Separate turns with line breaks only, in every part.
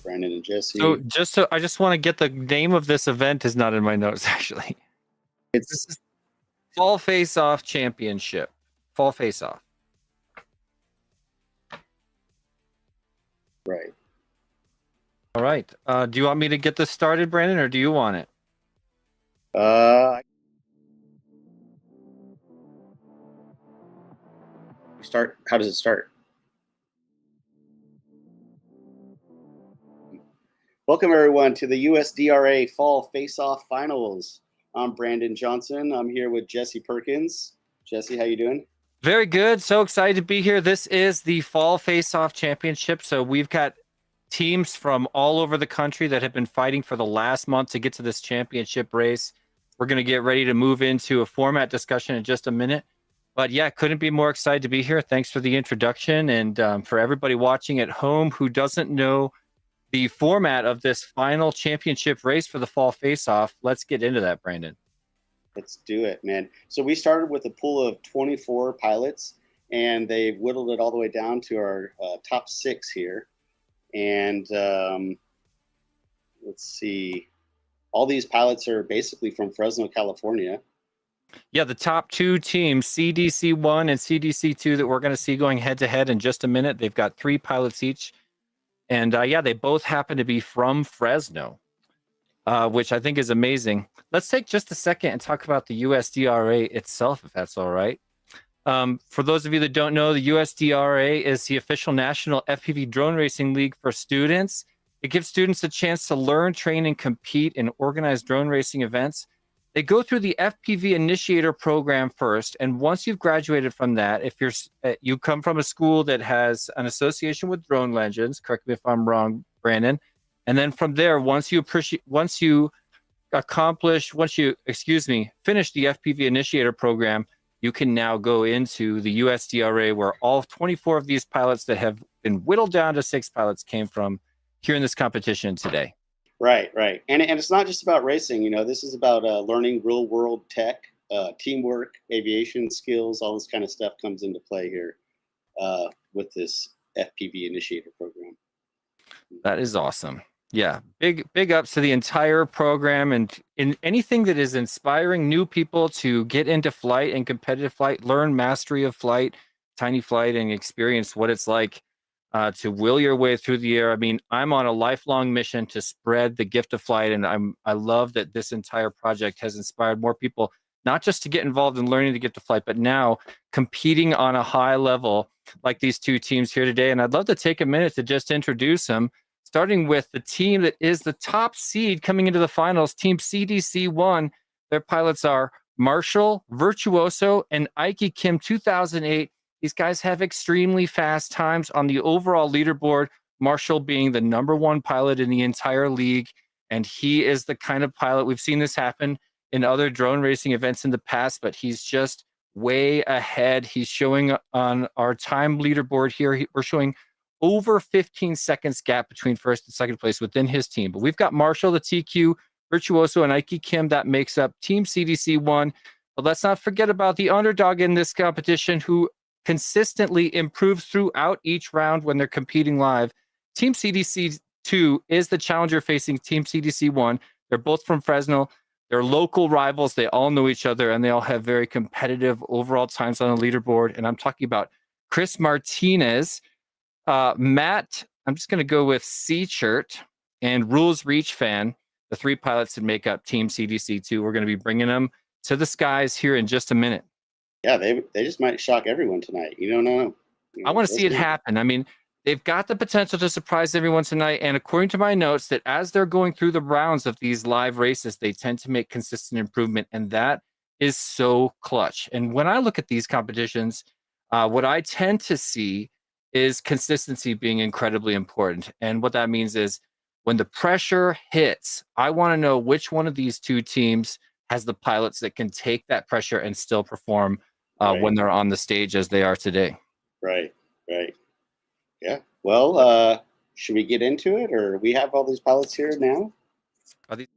Brandon and Jesse.
I just want to get the name of this event is not in my notes actually. This is Fall Face-Off Championship. Fall Face-Off.
Right.
All right. Do you want me to get this started, Brandon, or do you want it?
How does it start? Welcome everyone to the USDRA Fall Face-Off Finals. I'm Brandon Johnson. I'm here with Jesse Perkins. Jesse, how you doing?
Very good. So excited to be here. This is the Fall Face-Off Championship. So we've got teams from all over the country that have been fighting for the last month to get to this championship race. We're going to get ready to move into a format discussion in just a minute. But yeah, couldn't be more excited to be here. Thanks for the introduction. And for everybody watching at home who doesn't know the format of this final championship race for the Fall Face-Off, let's get into that, Brandon.
Let's do it, man. So we started with a pool of 24 pilots, and they've whittled it all the way down to our top 6 here. And let's see. All these pilots are basically from Fresno, California.
Yeah, the top 2 teams, CDC1 and CDC2, that we're going to see going head-to-head in just a minute. They've got 3 pilots each. And yeah, they both happen to be from Fresno, which I think is amazing. Let's take just a second and talk about the USDRA itself, if that's all right. For those of you that don't know, the USDRA is the official national FPV drone racing league for students. It gives students a chance to learn, train, and compete in organized drone racing events. They go through the FPV Initiator Program first, and once you've graduated from that, if you come from a school that has an association with Drone Legends, correct me if I'm wrong, Brandon, and then from there, once you finish the FPV Initiator Program, you can now go into the USDRA, where all 24 of these pilots that have been whittled down to 6 pilots came from here in this competition today.
Right. And it's not just about racing. You know, this is about learning real world tech, teamwork, aviation skills, all this kind of stuff comes into play here with this FPV Initiator Program.
That is awesome. Yeah, big ups to the entire program, and in anything that is inspiring new people to get into flight and competitive flight, learn mastery of flight, tiny flight, and experience what it's like to will your way through the air. I mean, I'm on a lifelong mission to spread the gift of flight, and I love that this entire project has inspired more people, not just to get involved in learning the gift of flight, but now competing on a high level like these 2 teams here today. And I'd love to take a minute to just introduce them, starting with the team that is the top seed coming into the finals, Team CDC1. Their pilots are Marshall, Virtuoso, and Ike Kim 2008. These guys have extremely fast times on the overall leaderboard, Marshall being the #1 pilot in the entire league. And he is the kind of pilot, we've seen this happen in other drone racing events in the past, but he's just way ahead. He's showing on our time leaderboard here, we're showing over 15 seconds gap between first and second place within his team. But we've got Marshall, the TQ, Virtuoso, and Ike Kim. That makes up Team CDC1. But let's not forget about the underdog in this competition, who consistently improves throughout each round when they're competing live. Team CDC2 is the challenger facing Team CDC1. They're both from Fresno. They're local rivals. They all know each other, and they all have very competitive overall times on the leaderboard. And I'm talking about Chris Martinez, Matt, I'm just going to go with C-Shirt, and Rules Reach Fan, the 3 pilots that make up Team CDC2. We're going to be bringing them to the skies here in just a minute.
Yeah, they just might shock everyone tonight. You don't know.
I want to see it happen. I mean, they've got the potential to surprise everyone tonight. And according to my notes, that as they're going through the rounds of these live races, they tend to make consistent improvement. And that is so clutch. And when I look at these competitions, what I tend to see is consistency being incredibly important. And what that means is when the pressure hits, I want to know which one of these 2 teams has the pilots that can take that pressure and still perform when they're on the stage as they are today.
Right. Yeah. Well, should we get into it, or we have all these pilots here now?
Are these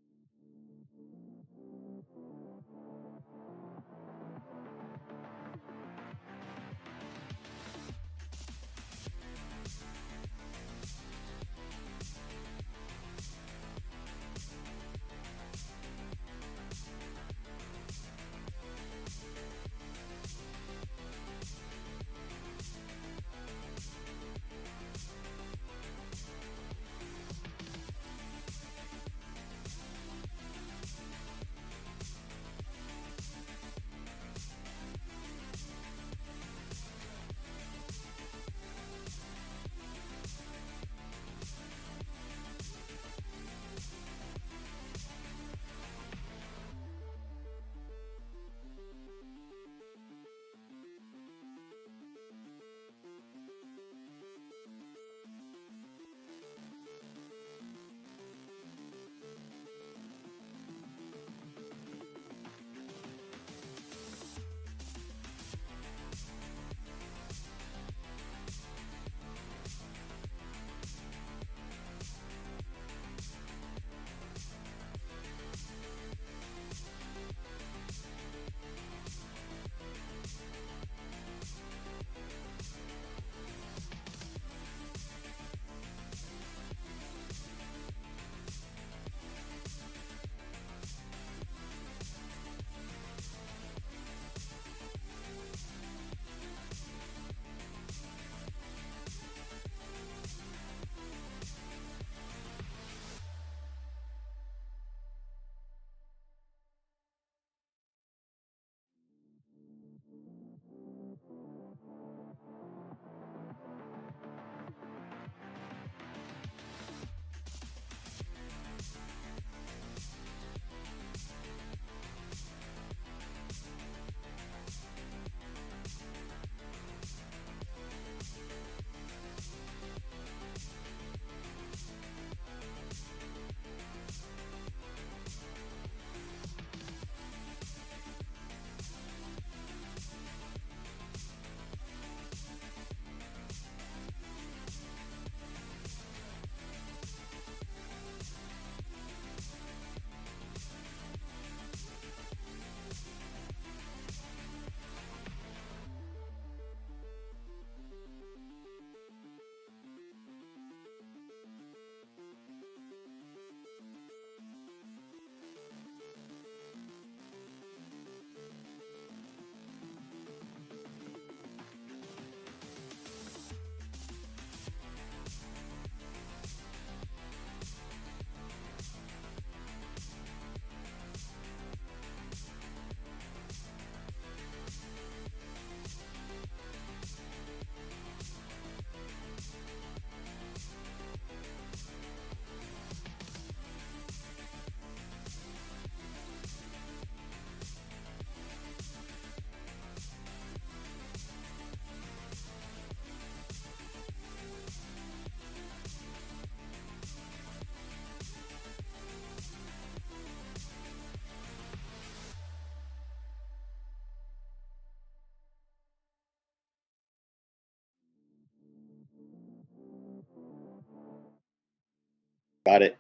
Got it.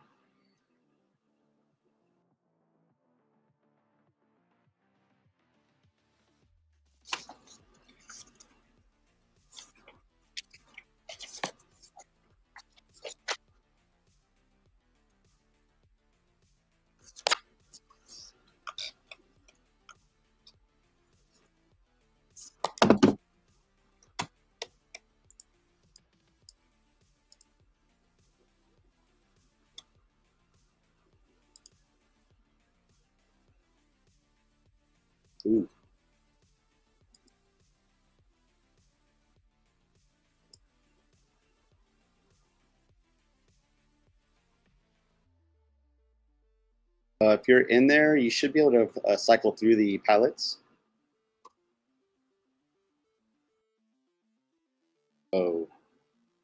Ooh. If you're in there, you should be able to cycle through the pilots. Oh,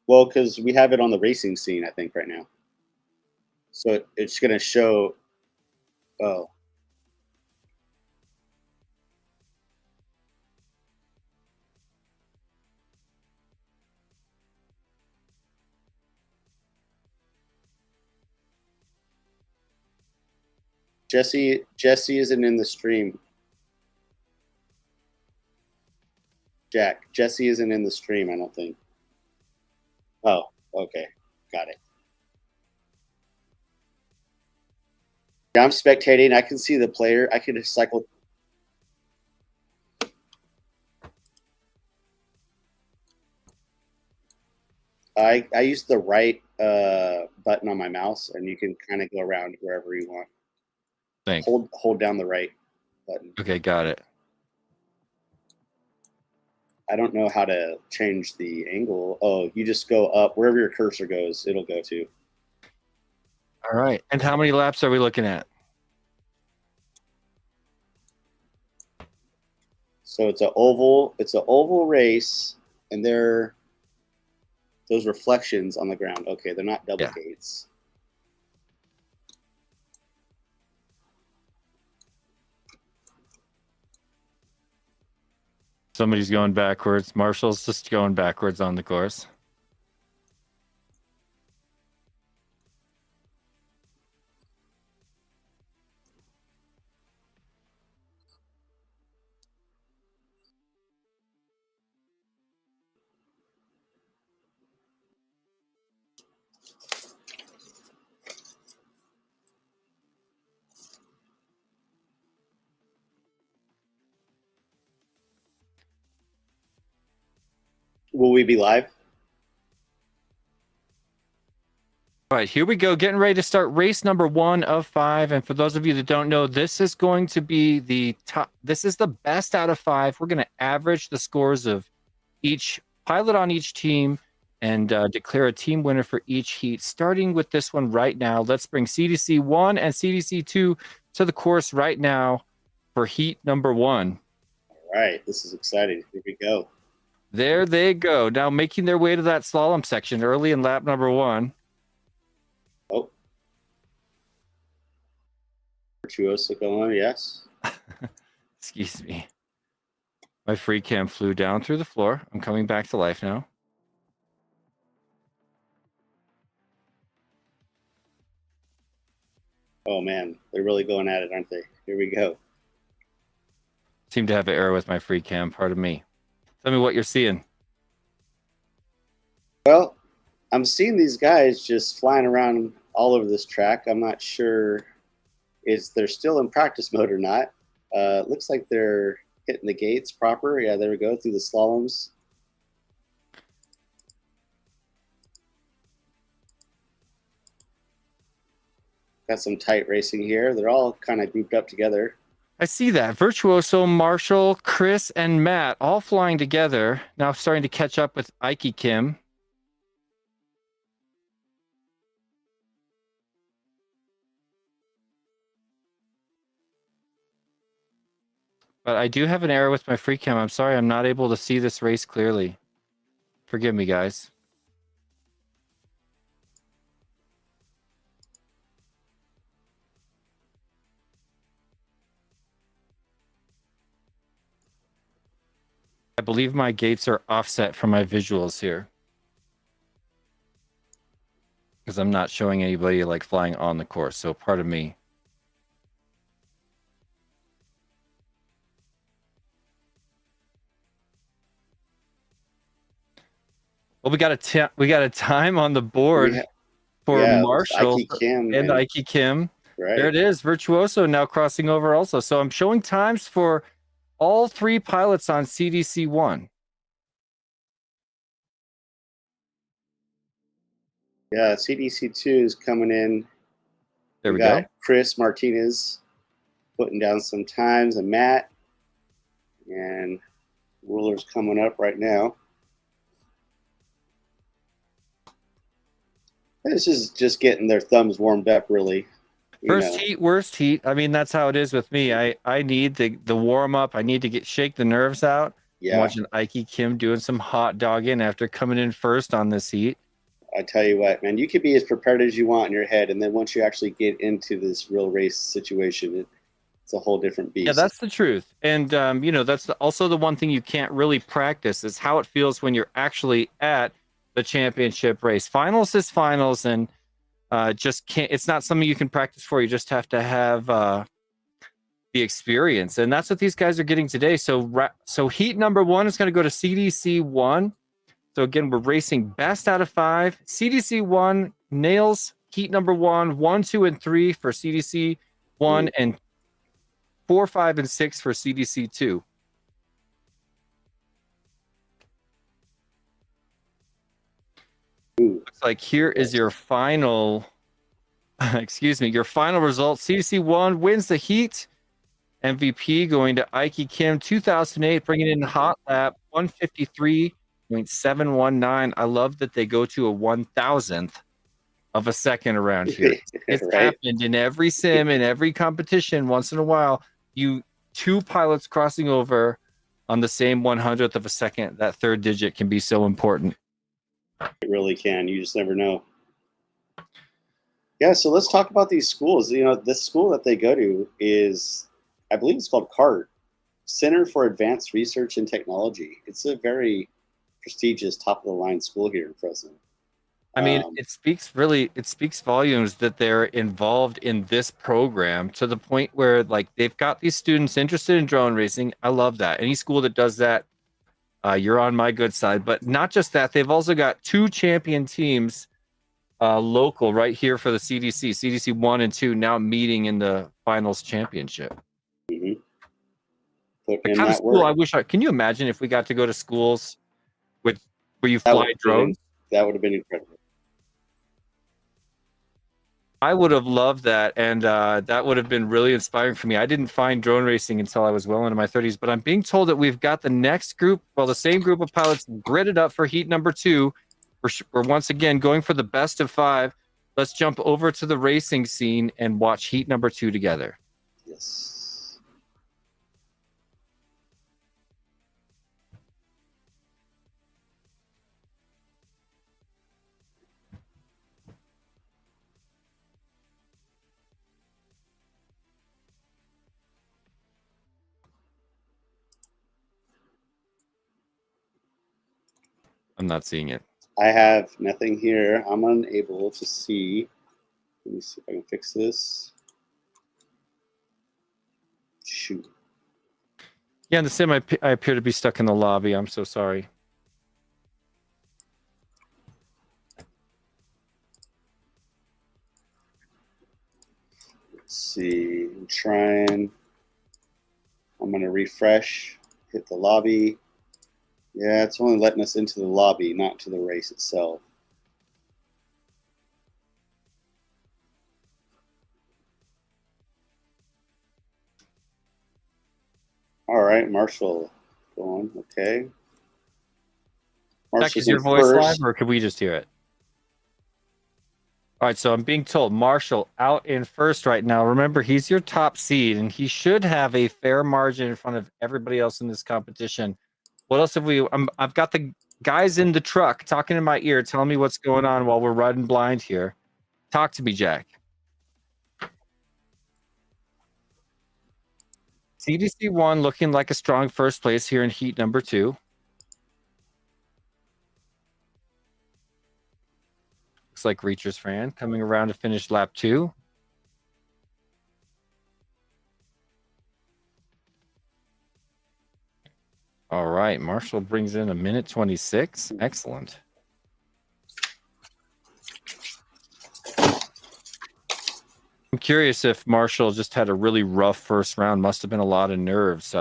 well, because we have it on the racing scene, I think, right now. So it's going to show. Oh, Jesse isn't in the stream. Jack, Jesse isn't in the stream, I don't think. Oh, okay. Got it. Yeah, I'm spectating. I can see the player. I can cycle. I use the right button on my mouse, and you can kind of go around wherever you want.
Thanks.
Hold down the right button.
Okay, got it.
I don't know how to change the angle. Oh, you just go up wherever your cursor goes. It'll go to.
All right. And how many laps are we looking at?
So it's an oval. It's an oval race, and they're those reflections on the ground. Okay, they're not double gates.
Somebody's going backwards. Marshall's just going backwards on the course.
Will we be live?
All right, here we go. Getting ready to start race number 1 of 5. And for those of you that don't know, this is going to be the top. This is the best out of 5. We're going to average the scores of each pilot on each team and declare a team winner for each heat. Starting with this one right now, let's bring CDC 1 and CDC 2 to the course right now for heat number 1.
All right, this is exciting. Here we go.
There they go. Now making their way to that slalom section early in lap number 1.
Oh. Virtuoso going, yes.
Excuse me. My free cam flew down through the floor. I'm coming back to life now.
Oh man, they're really going at it, aren't they? Here we go.
Seem to have an error with my free cam. Pardon me. Tell me what you're seeing.
Well, I'm seeing these guys just flying around all over this track. I'm not sure is they're still in practice mode or not. Looks like they're hitting the gates proper. Yeah, there we go, through the slaloms. Got some tight racing here. They're all kind of grouped up together.
I see that. Virtuoso, Marshall, Chris, and Matt all flying together. Now starting to catch up with Ike Kim. But I do have an error with my free cam. I'm sorry, I'm not able to see this race clearly. Forgive me, guys. I believe my gates are offset from my visuals here. because I'm not showing anybody like flying on the course. So pardon me. Well, we got a time on the board for Marshall
Ike Kim
and Ike Kim.
right.
There it is, Virtuoso now crossing over also. So I'm showing times for all three pilots on CDC 1.
Yeah, CDC 2 is coming in.
There we go.
Chris Martinez putting down some times, and Matt, and Ruler's coming up right now. This is just getting their thumbs warmed up, really.
First heat, worst heat. I mean, that's how it is with me. I need the warm up. I need to shake the nerves out.
Yeah.
I'm watching Ike Kim doing some hot dogging after coming in first on this heat.
I tell you what, man, you could be as prepared as you want in your head, and then once you actually get into this real race situation, it's a whole different beast.
Yeah, that's the truth. And that's also the one thing you can't really practice is how it feels when you're actually at the championship race. Finals is finals, and just can't. It's not something you can practice for. You just have to have the experience, and that's what these guys are getting today. So heat number 1 is going to go to CDC 1. So again, we're racing best out of 5. CDC 1 nails heat number 1, 1, 2, and 3 for CDC 1, and 4, 5, and 6 for CDC 2. Looks like here is your final, your final result. CDC 1 wins the heat. MVP going to Ike Kim, 2008, bringing in hot lap 153.719. I love that they go to a 1,000th of a second around here. It's
Right?
happened in every sim, in every competition. Once in a while, two pilots crossing over on the same 100th of a second. That third digit can be so important.
It really can. You just never know. Yeah, so let's talk about these schools. This school that they go to is, I believe it's called CART, Center for Advanced Research and Technology. It's a very prestigious, top-of-the-line school here in Fresno.
I mean, it speaks volumes that they're involved in this program to the point where, like, they've got these students interested in drone racing. I love that. Any school that does that, you're on my good side. But not just that, they've also got 2 champion teams local right here for the CDC 1 and 2 now meeting in the finals championship.
Mm-hmm.
The kind of school I wish can you imagine if we got to go to schools where you fly drones?
That would have been incredible.
I would have loved that, and that would have been really inspiring for me. I didn't find drone racing until I was well into my 30s, but I'm being told that we've got the next group, the same group of pilots gridded up for heat number 2. We're once again going for the best of 5. Let's jump over to the racing scene and watch heat number 2 together.
Yes.
I'm not seeing it.
I have nothing here. I'm unable to see. Let me see if I can fix this. Shoot.
Yeah, in the sim, I appear to be stuck in the lobby. I'm so sorry.
Let's see. I'm going to refresh, hit the lobby. Yeah, it's only letting us into the lobby, not to the race itself. All right, Marshall, go on. Okay.
Is your voice live, or could we just hear it? All right, so I'm being told Marshall out in first right now. Remember, he's your top seed, and he should have a fair margin in front of everybody else in this competition. What else have we? I've got the guys in the truck talking in my ear, telling me what's going on while we're riding blind here. Talk to me, Jack. CDC 1 looking like a strong first place here in heat number 2. Looks like Reacher's Fran coming around to finish lap 2. All right, Marshall brings in 1:26. Excellent. I'm curious if Marshall just had a really rough first round. Must have been a lot of nerves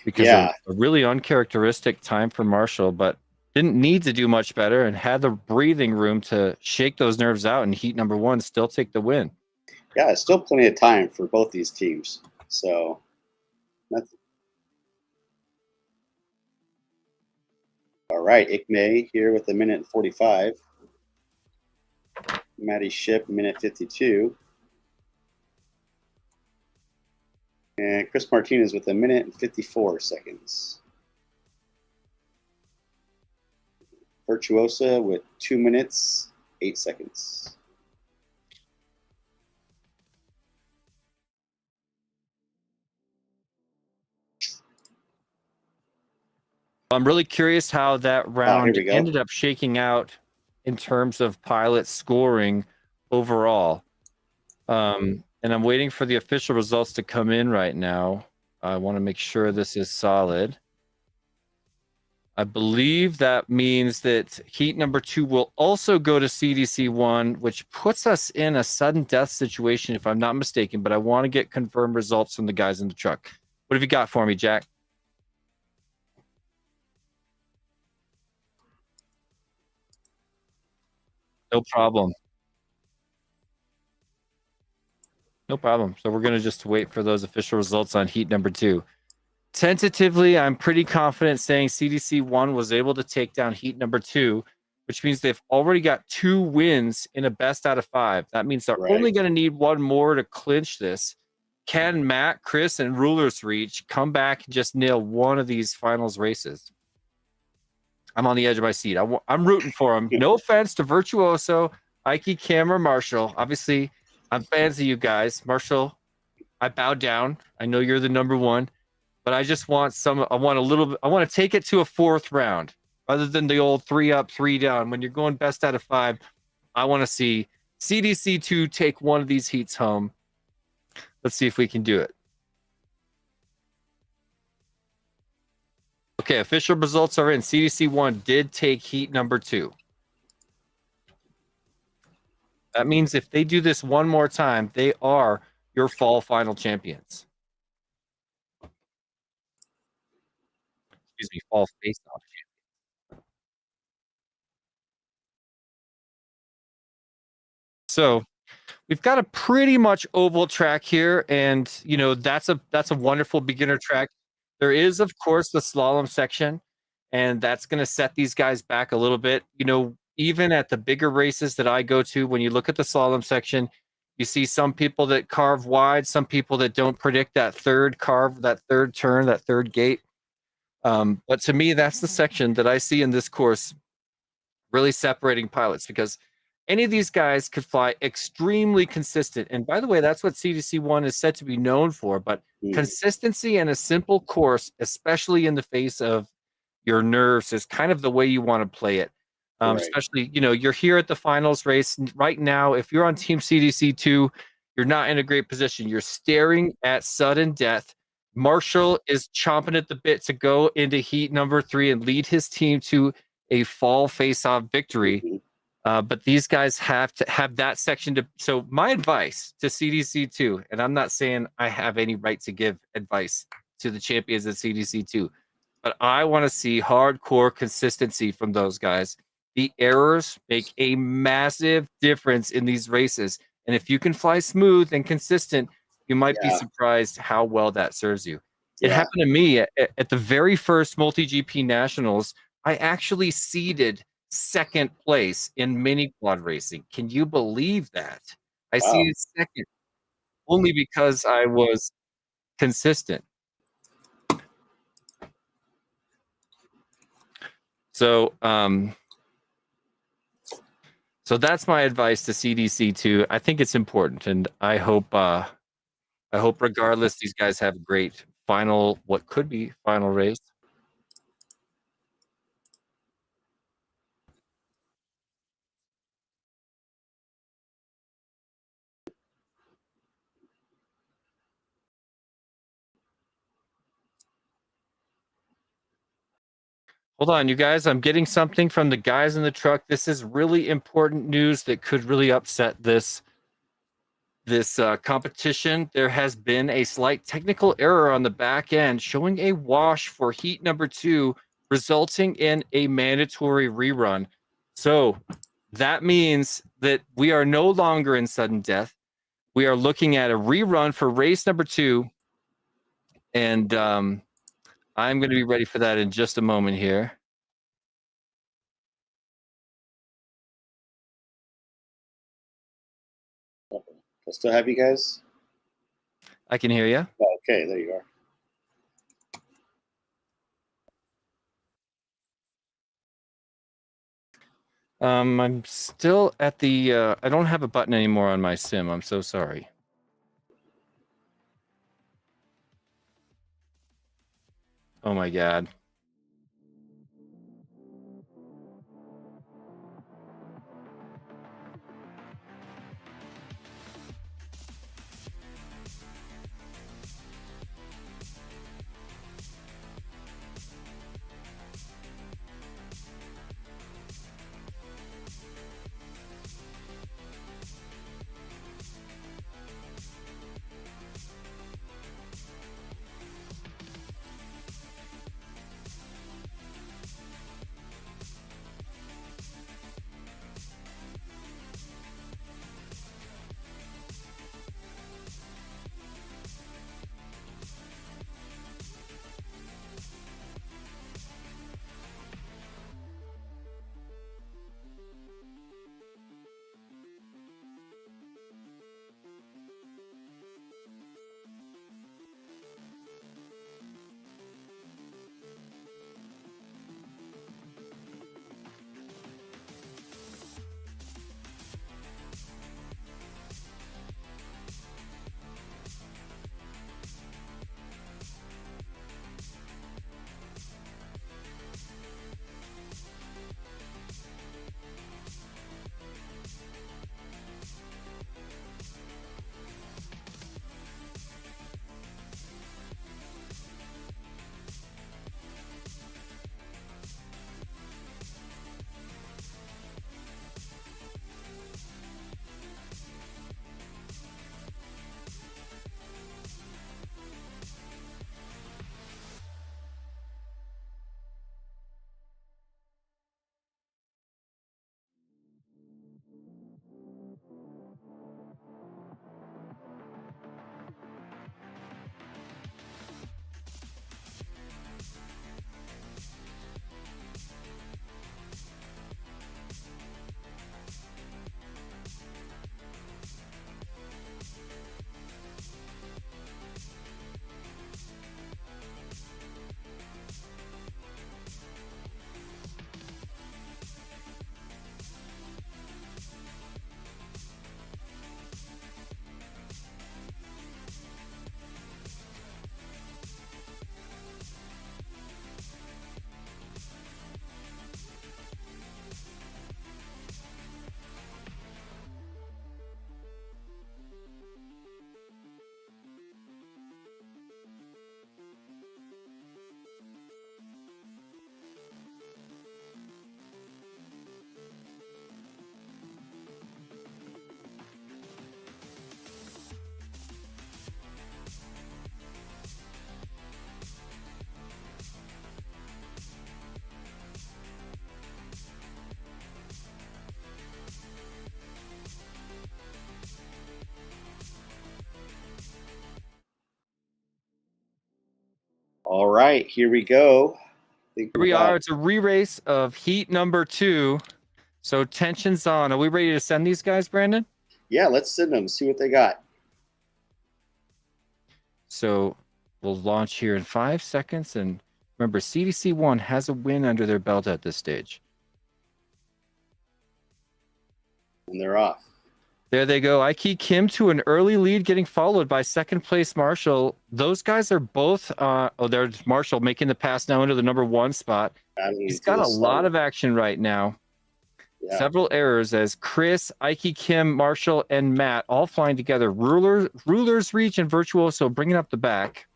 because
Yeah.
of a really uncharacteristic time for Marshall, but didn't need to do much better and had the breathing room to shake those nerves out and heat number 1 still take the win.
Yeah, it's still plenty of time for both these teams. So that's all right. Ikme here with 1:45. Maddie Ship, 1:52. And Chris Martinez with 1:54. Virtuosa with 2:08.
I'm really curious how that round
we go.
ended up shaking out in terms of pilot scoring overall. And I'm waiting for the official results to come in right now. I want to make sure this is solid. I believe that means that heat number 2 will also go to CDC 1, which puts us in a sudden death situation, if I'm not mistaken. But I want to get confirmed results from the guys in the truck. What have you got for me, Jack? No problem. No problem. So we're going to just wait for those official results on heat number 2. Tentatively, I'm pretty confident saying CDC 1 was able to take down heat number 2, which means they've already got 2 wins in a best out of 5. That means they're only going to need 1 more to clinch this. Can Matt, Chris, and Rulers Reach come back and just nail one of these finals races? I'm on the edge of my seat. I'm rooting for them. No offense to Virtuoso, Ike, Cameron, Marshall. Obviously, I'm fans of you guys. Marshall, I bow down. I know you're the number 1. But I just want I want to take it to a 4th round rather than the old 3 up, 3 down. When you're going best out of 5, I want to see CDC 2 take one of these heats home. Let's see if we can do it. Okay, official results are in. CDC 1 did take heat number 2. That means if they do this one more time, they are your fall final champions. Excuse me, fall face-off champions. So we've got a pretty much oval track here, and that's a wonderful beginner track. There is, of course, the slalom section, and that's going to set these guys back a little bit. Even at the bigger races that I go to, when you look at the slalom section, you see some people that carve wide, some people that don't predict that third carve, that third turn, that third gate. But to me, that's the section that I see in this course really separating pilots, because any of these guys could fly extremely consistent. And by the way, that's what CDC 1 is said to be known for. But consistency in a simple course, especially in the face of your nerves, is kind of the way you want to play it. Especially, you're here at the finals race right now. If you're on Team CDC 2, you're not in a great position. You're staring at sudden death. Marshall is chomping at the bit to go into heat number 3 and lead his team to a fall face-off victory. But these guys have to have that section to. So my advice to CDC 2, and I'm not saying I have any right to give advice to the champions at CDC 2, but I want to see hardcore consistency from those guys. The errors make a massive difference in these races. And if you can fly smooth and consistent, you might be surprised how well that serves you. It happened to me at the very first multi-GP nationals. I actually seeded 2nd place in mini quad racing. Can you believe that? I seeded 2nd only because I was consistent. So, so that's my advice to CDC 2. I think it's important, and I hope regardless, these guys have a great what could be final race. Hold on, you guys. I'm getting something from the guys in the truck. This is really important news that could really upset this competition. There has been a slight technical error on the back end showing a wash for heat number 2, resulting in a mandatory rerun. So that means that we are no longer in sudden death. We are looking at a rerun for race number 2. And I'm going to be ready for that in just a moment here.
I still have you guys?
I can hear you.
Oh, okay, there you are.
I'm still at the, I don't have a button anymore on my sim. I'm so sorry. Oh my God.
All right, here we go.
Here we are. It's a re-race of heat number 2. So tension's on. Are we ready to send these guys, Brandon?
Yeah, let's send them, see what they got.
So we'll launch here in 5 seconds. And remember, CDC1 has a win under their belt at this stage.
And they're off.
There they go. Ike Kim to an early lead, getting followed by second place Marshall. Those guys are both, there's Marshall making the pass now into the number 1 spot. He's got a lot of action right now. Yeah. Several errors as Chris, Ike Kim, Marshall, and Matt all flying together. Rulers Reach and Virtuoso bringing up the back.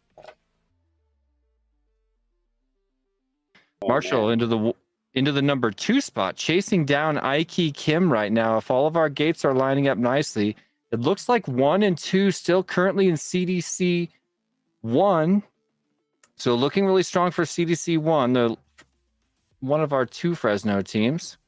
Marshall
man.
into the number 2 spot, chasing down Aiki Kim right now. If all of our gates are lining up nicely, it looks like 1 and 2 still currently in CDC 1. So looking really strong for CDC 1, the one of our 2 Fresno teams.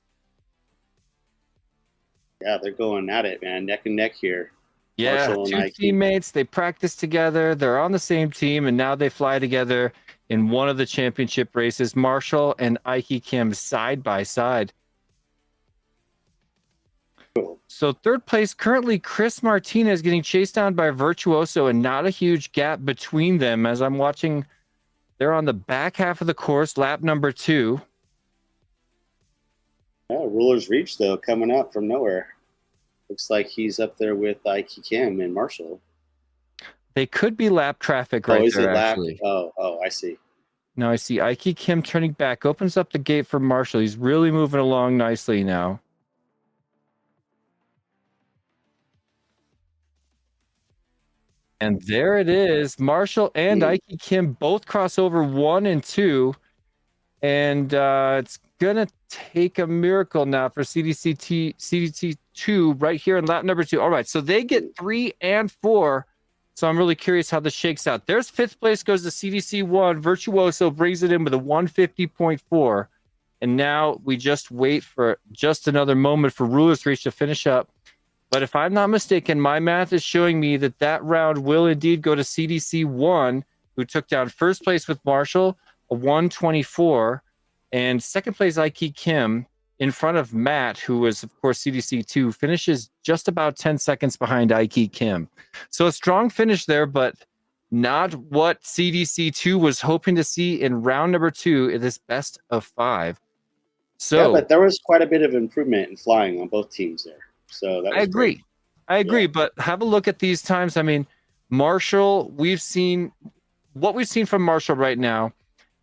Yeah, they're going at it, man, neck and neck here.
Yeah,
Marshall and
2
Ike.
teammates. They practice together. They're on the same team, and now they fly together in one of the championship races. Marshall and Aiki Kim side by side.
Cool.
So 3rd place, currently Chris Martinez getting chased down by Virtuoso, and not a huge gap between them as I'm watching. They're on the back half of the course, lap number 2.
Yeah, Ruler's Reach, though, coming up from nowhere. Looks like he's up there with Ike Kim and Marshall.
They could be lap traffic right there, actually.
Oh, I see.
Now I see Aiki Kim turning back, opens up the gate for Marshall. He's really moving along nicely now. And there it is. Marshall and Aiki Kim both cross over 1 and 2. And it's going to take a miracle now for CDC2 right here in lap number 2. All right, so they get 3 and 4. So I'm really curious how this shakes out. There's 5th place goes to CDC1. Virtuoso brings it in with a 150.4. And now we just wait for just another moment for Ruler's Reach to finish up. But if I'm not mistaken, my math is showing me that that round will indeed go to CDC1, who took down 1st place with Marshall, a 124, and 2nd place Aiki Kim in front of Matt, who was, of course, CDC2, finishes just about 10 seconds behind Aiki Kim. So a strong finish there, but not what CDC2 was hoping to see in round number 2 in this best of 5. So
yeah, but there was quite a bit of improvement in flying on both teams there. So that was
I agree, but have a look at these times. I mean, Marshall, what we've seen from Marshall right now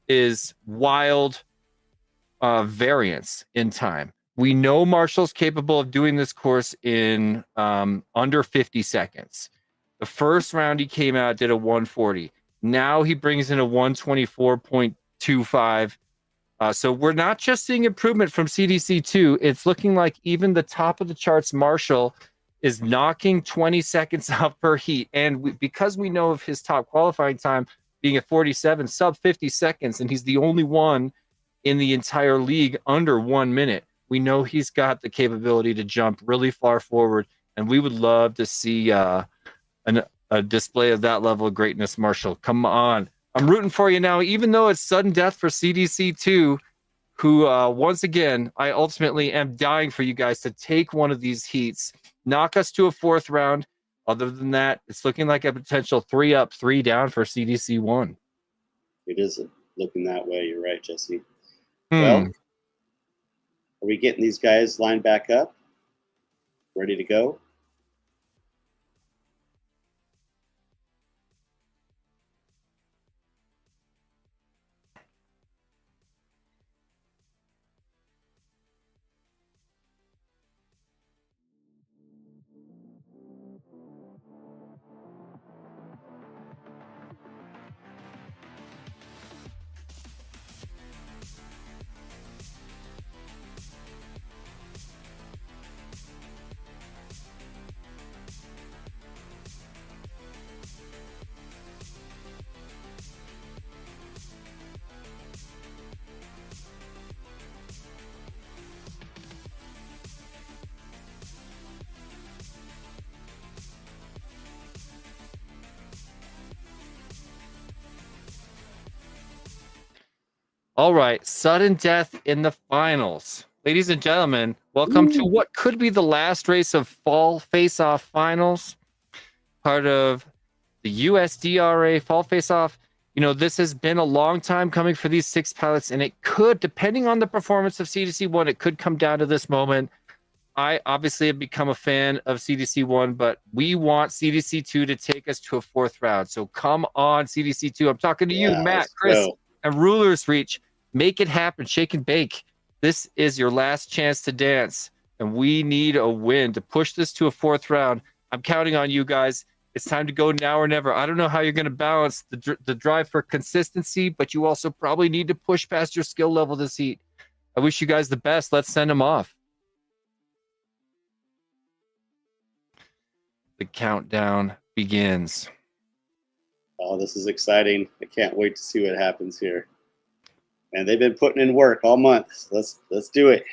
is wild variance in time. We know Marshall's capable of doing this course in under 50 seconds. The first round he came out, did a 140. Now he brings in a 124.25. So we're not just seeing improvement from CDC2. It's looking like even the top of the charts, Marshall, is knocking 20 seconds off per heat. And because we know of his top qualifying time being at 47, sub 50 seconds, and he's the only one in the entire league under 1 minute, we know he's got the capability to jump really far forward. And we would love to see a display of that level of greatness, Marshall. Come on. I'm rooting for you now, even though it's sudden death for CDC2, who, once again, I ultimately am dying for you guys to take one of these heats, knock us to a 4th round. Other than that, it's looking like a potential 3 up, 3 down for CDC1.
It is looking that way. You're right, Jesse. Well, are we getting these guys lined back up? Ready to go?
All right, sudden death in the finals. Ladies and gentlemen, welcome to what could be the last race of Fall Face-Off Finals, part of the USDRA Fall Face-Off. You know, this has been a long time coming for these 6 pilots, and it could, depending on the performance of CDC1, it could come down to this moment. I obviously have become a fan of CDC1, but we want CDC2 to take us to a 4th round. So come on, CDC2. I'm talking to you, Matt, Chris, and Ruler's Reach. Make it happen. Shake and bake. This is your last chance to dance, and we need a win to push this to a 4th round. I'm counting on you guys. It's time to go now or never. I don't know how you're going to balance the drive for consistency, but you also probably need to push past your skill level this heat. I wish you guys the best. Let's send them off. The countdown begins.
Oh, this is exciting. I can't wait to see what happens here. And they've been putting in work all month. Let's do it.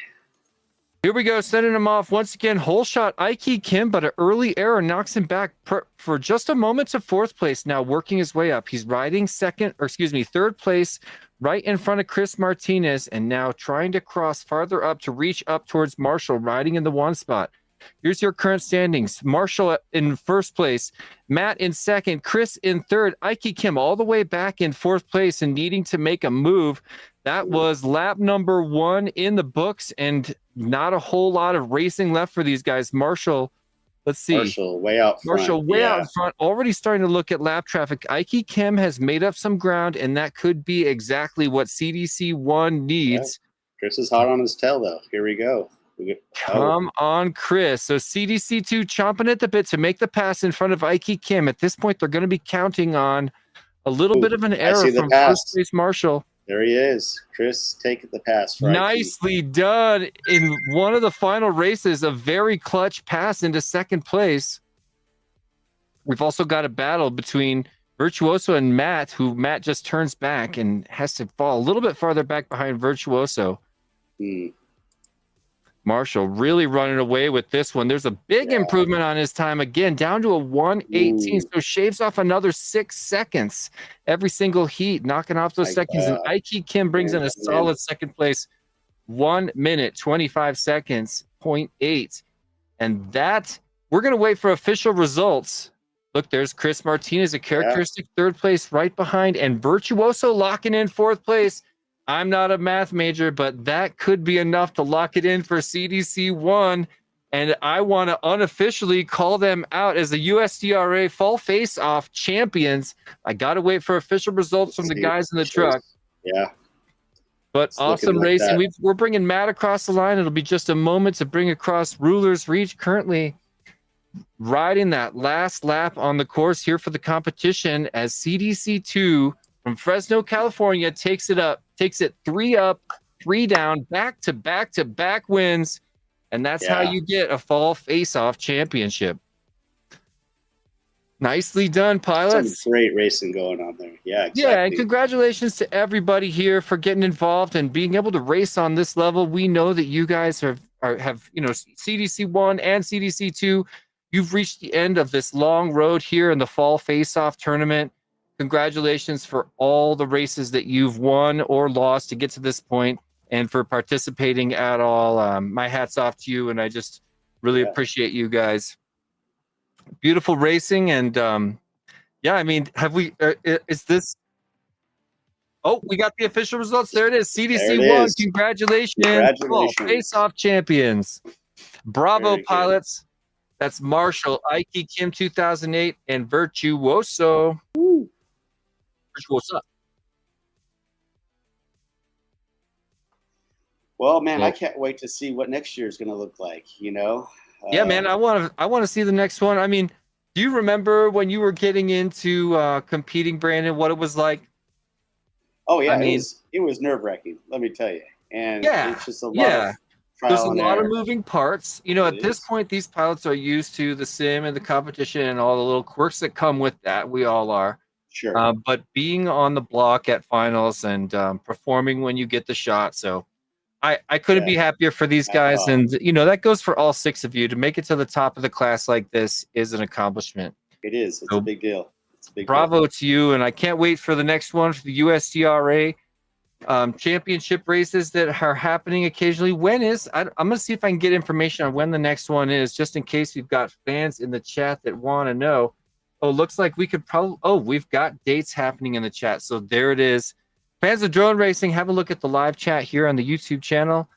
Here we go, sending him off once again. Hole shot Aiki Kim, but an early error knocks him back for just a moment to fourth place. Now working his way up. He's riding third place, right in front of Chris Martinez, and now trying to cross farther up to reach up towards Marshall, riding in the one spot. Here's your current standings. Marshall in first place, Matt in second, Chris in third, Aiki Kim all the way back in fourth place and needing to make a move. That was lap number 1 in the books, and not a whole lot of racing left for these guys. Marshall, let's see.
Marshall way out front.
Marshall way out in front, already starting to look at lap traffic. Aiki Kim has made up some ground, and that could be exactly what CDC 1 needs.
Yeah. Chris is hot on his tail, though. Here we go.
Come on, Chris. So CDC 2 chomping at the bit to make the pass in front of Aiki Kim. At this point, they're going to be counting on a little bit of an error from first place Marshall.
There he is. Chris taking the pass.
Nicely done in one of the final races, a very clutch pass into second place. We've also got a battle between Virtuoso and Matt, who Matt just turns back and has to fall a little bit farther back behind Virtuoso. Marshall really running away with this one. There's a big improvement on his time again, down to a 1:18. So shaves off another 6 seconds every single heat, knocking off those seconds. And Aiki Kim brings in a solid second place, 1 minute, 25 seconds, 0.8. And that, we're going to wait for official results. Look, there's Chris Martinez, a characteristic third place right behind, and Virtuoso locking in fourth place. I'm not a math major, but that could be enough to lock it in for CDC 1. And I want to unofficially call them out as the USDRA Fall Face-Off champions. I got to wait for official results from the guys in the truck.
Yeah.
But it's awesome racing. We're bringing Matt across the line. It'll be just a moment to bring across Ruler's Reach, currently riding that last lap on the course here for the competition as CDC 2 from Fresno, California takes it 3 up, 3 down, back to back wins. And that's how you get a fall face-off championship. Nicely done, pilots.
Some great racing going on there. Yeah, exactly.
Yeah, and congratulations to everybody here for getting involved and being able to race on this level. We know that you guys have CDC 1 and CDC 2. You've reached the end of this long road here in the fall face-off tournament. Congratulations for all the races that you've won or lost to get to this point, and for participating at all. My hat's off to you, and I just really appreciate you guys. Beautiful racing, and I mean, have we? Is this? Oh, we got the official results. There it is. CDC 1. Congratulations. Face-off champions. Bravo, pilots. That's Marshall, Aiki Kim 2008, and Virtuoso. Virtuoso.
Well, man, I can't wait to see what next year is going to look like.
Yeah, man, I want to see the next one. I mean, do you remember when you were getting into competing, Brandon? What it was like?
Oh yeah, it was nerve-wracking. Let me tell you. And it's just a lot of
there's a lot of moving parts. At this point, these pilots are used to the sim and the competition and all the little quirks that come with that. We all are.
Sure.
But being on the block at finals and performing when you get the shot. So I couldn't be happier for these guys. And, that goes for all 6 of you. To make it to the top of the class like this is an accomplishment.
It is. It's a big deal.
Bravo to you. And I can't wait for the next one for the USDRA championship races that are happening occasionally. I'm going to see if I can get information on when the next one is, just in case we've got fans in the chat that want to know. Oh, looks like we could we've got dates happening in the chat. So there it is. Fans of drone racing, have a look at the live chat here on the YouTube channel.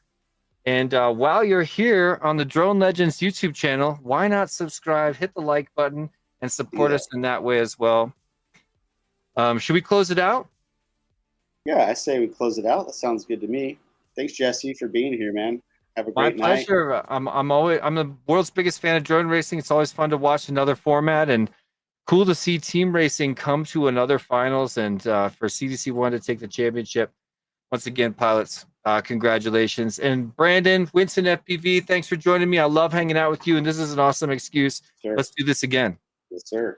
And while you're here on the Drone Legends YouTube channel, why not subscribe, hit the like button, and support us in that way as well. Should we close it out?
Yeah, I say we close it out. That sounds good to me. Thanks, Jesse, for being here, man. Have a great night.
My pleasure. I'm the world's biggest fan of drone racing. It's always fun to watch another format, and cool to see team racing come to another finals and for CDC1 to take the championship. Once again, pilots, congratulations. And Brandon, Winston FPV, thanks for joining me. I love hanging out with you, and this is an awesome excuse.
Sure.
Let's do this again.
Yes, sir.